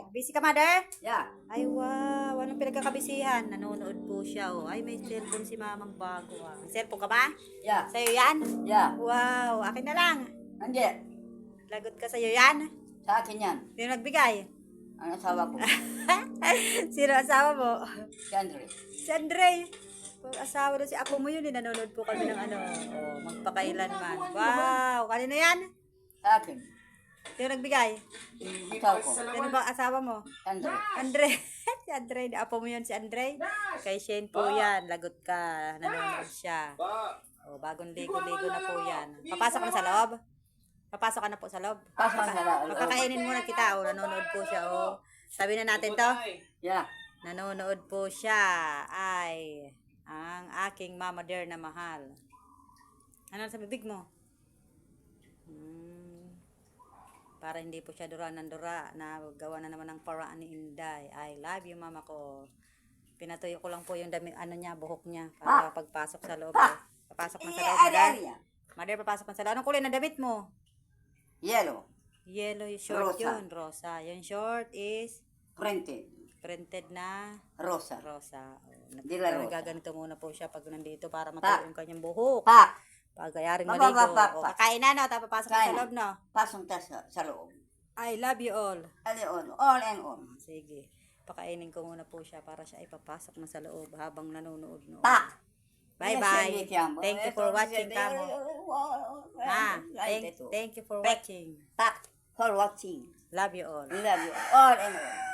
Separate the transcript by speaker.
Speaker 1: Busy ka, mother?
Speaker 2: Yeah.
Speaker 1: Ay, wow. Anong pinagkakabisihan? Nanonood po siya, oh. Ay, may cellphone si mamang bago, ah. May cellphone ka ba?
Speaker 2: Yeah.
Speaker 1: Sa'yo yan?
Speaker 2: Yeah.
Speaker 1: Wow, akin na lang.
Speaker 2: Hindi.
Speaker 1: Lagot ka sa'yo yan?
Speaker 2: Sa akin yan.
Speaker 1: Sino nagbigay?
Speaker 2: Ang asawa ko.
Speaker 1: Sino asawa mo?
Speaker 2: Si Andre.
Speaker 1: Si Andre. Kung asawa doon, si apo mo yun, nanonood po kami ng ano, oh, magpakailanman. Wow, kanino yan?
Speaker 2: Sa akin.
Speaker 1: Sino nagbigay?
Speaker 2: Asawa ko.
Speaker 1: Sino ba asawa mo?
Speaker 2: Andre.
Speaker 1: Andre. Si Andre, apo mo yun si Andre? Kay Shane po yan, lagot ka, nanonood siya. Oh, bagong ligo-ligo na po yan. Papasok na sa loob? Papasok ka na po sa loob?
Speaker 2: Pasok sa loob.
Speaker 1: Magkakainin muna kita, oh, nanonood po siya, oh. Sabi na natin to.
Speaker 2: Yeah.
Speaker 1: Nanonood po siya. Ay, ang aking mama dear na mahal. Ano sa bibig mo? Para hindi po siya dura ng dura na gawa na naman ng paraan ni Inday. I love you, mama ko. Pinatuyo ko lang po yung dami, ano niya, buhok niya. Para pagpasok sa loob. Papasok na sa loob. Mother, papasok na sa loob. Anong kulay na damit mo?
Speaker 2: Yellow.
Speaker 1: Yellow yung short
Speaker 2: Rosa.
Speaker 1: yun. Rosa. Yung short is
Speaker 2: Printed
Speaker 1: na
Speaker 2: rosa.
Speaker 1: rosa.
Speaker 2: Dila rosa.
Speaker 1: Nagaganito muna po siya pag nandito para matuyo yung kanyang buhok.
Speaker 2: Pa.
Speaker 1: Pag ayaring
Speaker 2: Pa,
Speaker 1: maligo.
Speaker 2: pa, pa,
Speaker 1: O,
Speaker 2: pa.
Speaker 1: kakain na, no? Tapos papasok na sa
Speaker 2: Kain na.
Speaker 1: loob, no?
Speaker 2: Pasok ta sa loob.
Speaker 1: I love you all.
Speaker 2: All and all.
Speaker 1: Sige. Pakainin ko muna po siya para siya ipapasok na sa loob habang nanonood, no?
Speaker 2: Pa.
Speaker 1: Bye-bye. Thank you for watching, kamo. Ha? Thank you for watching.
Speaker 2: Pa. For watching.
Speaker 1: Love you all.
Speaker 2: Love you. All and all.